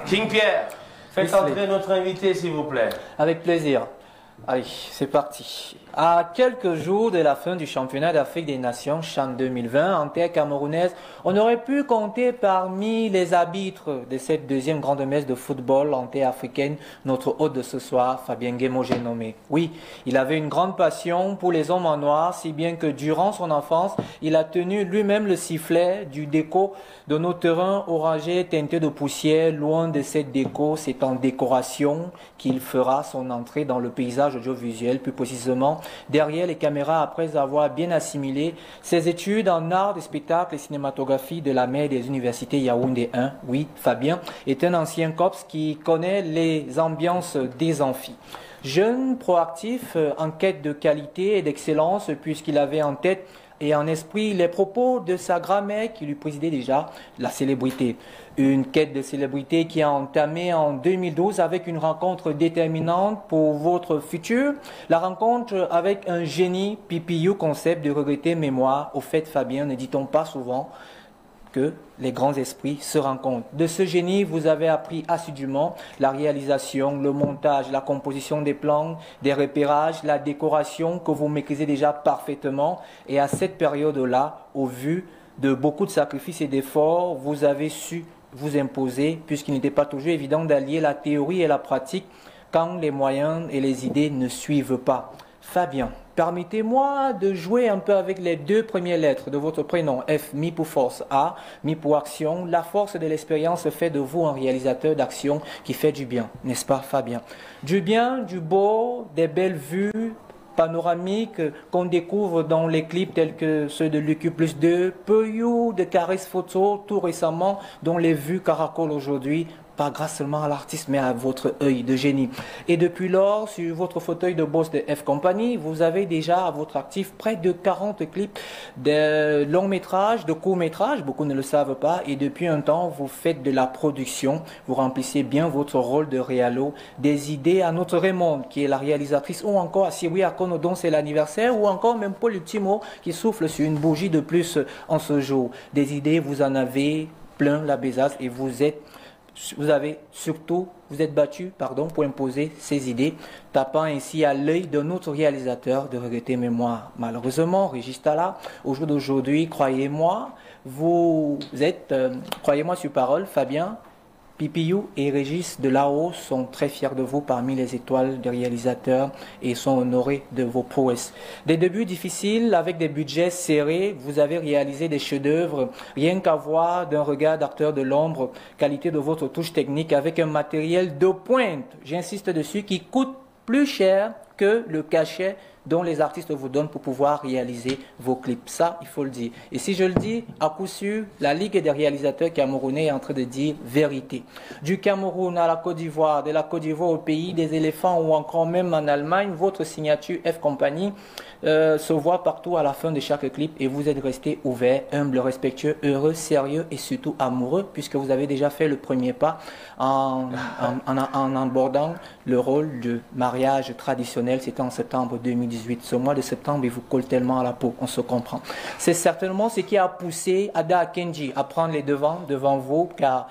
King Pierre, faites entrer notre invité s'il vous plaît. Avec plaisir. Allez, c'est parti. À quelques jours de la fin du championnat d'Afrique des Nations CHAN 2020 en terre camerounaise, on aurait pu compter parmi les arbitres de cette deuxième grande messe de football en terre africaine notre hôte de ce soir, Fabien Guémo, j'ai nommé. Oui, il avait une grande passion pour les hommes en noir, si bien que durant son enfance, il a tenu lui-même le sifflet du déco de nos terrains oragés teintés de poussière. Loin de cette déco, c'est en décoration qu'il fera son entrée dans le paysage audiovisuel, plus précisément derrière les caméras après avoir bien assimilé ses études en art des spectacles et cinématographie de la mère des universités Yaoundé 1. Oui, Fabien est un ancien COPS qui connaît les ambiances des amphis. Jeune, proactif, en quête de qualité et d'excellence puisqu'il avait en tête et en esprit les propos de sa grand-mère qui lui présidait déjà la célébrité. Une quête de célébrité qui a entamé en 2012 avec une rencontre déterminante pour votre futur. La rencontre avec un génie, PPU, concept de regretter mémoire. Au fait, Fabien, ne dit-on pas souvent que les grands esprits se rencontrent. De ce génie, vous avez appris assidûment la réalisation, le montage, la composition des plans, des repérages, la décoration que vous maîtrisez déjà parfaitement. Et à cette période-là, au vu de beaucoup de sacrifices et d'efforts, vous avez su vous imposer, puisqu'il n'était pas toujours évident d'allier la théorie et la pratique quand les moyens et les idées ne suivent pas. Fabien, permettez-moi de jouer un peu avec les deux premières lettres de votre prénom. F, mi pour force, A, mi pour action. La force de l'expérience fait de vous un réalisateur d'action qui fait du bien, n'est-ce pas, Fabien? Du bien, du beau, des belles vues panoramiques qu'on découvre dans les clips tels que ceux de l'UQ+2, peu de caresses photos tout récemment, dont les vues caracolent aujourd'hui, pas grâce seulement à l'artiste, mais à votre œil de génie. Et depuis lors, sur votre fauteuil de boss de F Company, vous avez déjà à votre actif près de 40 clips de longs métrages, de courts métrages, beaucoup ne le savent pas, et depuis un temps, vous faites de la production, vous remplissez bien votre rôle de réalo, des idées à notre Raymond, qui est la réalisatrice, ou encore à Siri Akono, dont c'est l'anniversaire, ou encore même Paul Ultimo, qui souffle sur une bougie de plus en ce jour. Des idées, vous en avez plein la besace, et vous êtes battu pour imposer ces idées, tapant ainsi à l'œil d'un autre réalisateur de regretter mémoire. Malheureusement, Régis Tala, au jour d'aujourd'hui, croyez-moi, vous êtes, croyez-moi sur parole, Fabien, PPU et Régis de là-haut sont très fiers de vous parmi les étoiles des réalisateurs et sont honorés de vos prouesses. Des débuts difficiles avec des budgets serrés, vous avez réalisé des chefs-d'œuvre, rien qu'à voir d'un regard d'acteur de l'ombre, qualité de votre touche technique avec un matériel de pointe, j'insiste dessus, qui coûte plus cher que le cachet dont les artistes vous donnent pour pouvoir réaliser vos clips. Ça, il faut le dire. Et si je le dis, à coup sûr, la Ligue des réalisateurs camerounais est en train de dire vérité. Du Cameroun à la Côte d'Ivoire, de la Côte d'Ivoire au pays des éléphants ou encore même en Allemagne, votre signature F Company se voit partout à la fin de chaque clip et vous êtes resté ouvert, humble, respectueux, heureux, sérieux et surtout amoureux puisque vous avez déjà fait le premier pas en abordant le rôle de mariage traditionnel. C'était en septembre 2018. Ce mois de septembre, il vous colle tellement à la peau, on se comprend. C'est certainement ce qui a poussé Ada Akenji à prendre les devants devant vous car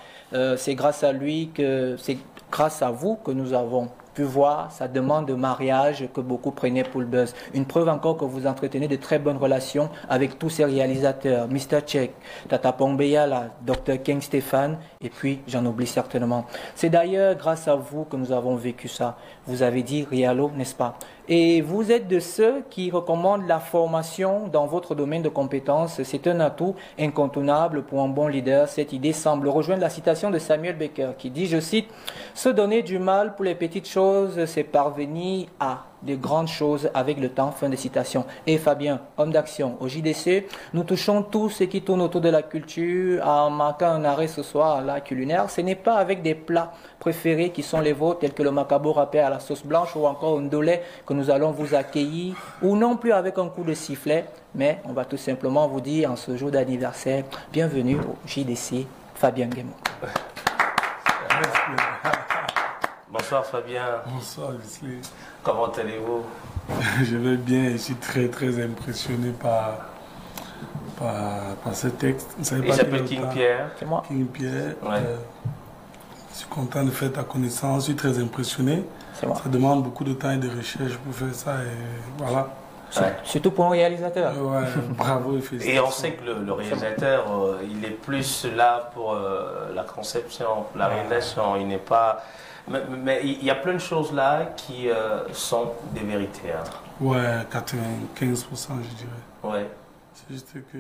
c'est grâce à lui c'est grâce à vous que nous avons pu voir sa demande de mariage que beaucoup prenaient pour le buzz. Une preuve encore que vous entretenez de très bonnes relations avec tous ces réalisateurs, Mr. Check, Tata Pombeyala, Dr. King Stéphane, et puis j'en oublie certainement. C'est d'ailleurs grâce à vous que nous avons vécu ça. Vous avez dit Rialo, n'est-ce pas? Et vous êtes de ceux qui recommandent la formation dans votre domaine de compétences. C'est un atout incontournable pour un bon leader. Cette idée semble rejoindre la citation de Samuel Becker qui dit, je cite, « Se donner du mal pour les petites choses, c'est parvenir à de grandes choses avec le temps. » Fin de citation. Et Fabien, homme d'action, au JDC, nous touchons tout ce qui tourne autour de la culture en marquant un arrêt ce soir à la culinaire. Ce n'est pas avec des plats préférés qui sont les vôtres, tels que le macabo râpé à la sauce blanche ou encore un dolé que nous allons vous accueillir, ou non plus avec un coup de sifflet, mais on va tout simplement vous dire en ce jour d'anniversaire, bienvenue au JDC, Fabien Guémo. Bonsoir Fabien. Bonsoir Wesley. Comment allez-vous? Je vais bien, je suis très impressionné par ce texte. Il s'appelle King Pierre. C'est moi. King Pierre. Ouais. Je suis content de faire ta connaissance, je suis très impressionné. C'est moi. Ça demande beaucoup de temps et de recherche pour faire ça et voilà. Ouais. Surtout pour un réalisateur. Ouais, bravo et félicitations. Et on sait que le réalisateur, il est plus là pour la conception, la réalisation. Il n'est pas. Mais il y a plein de choses là qui sont des vérités. Hein. Ouais, 95%, je dirais. Ouais. C'est juste que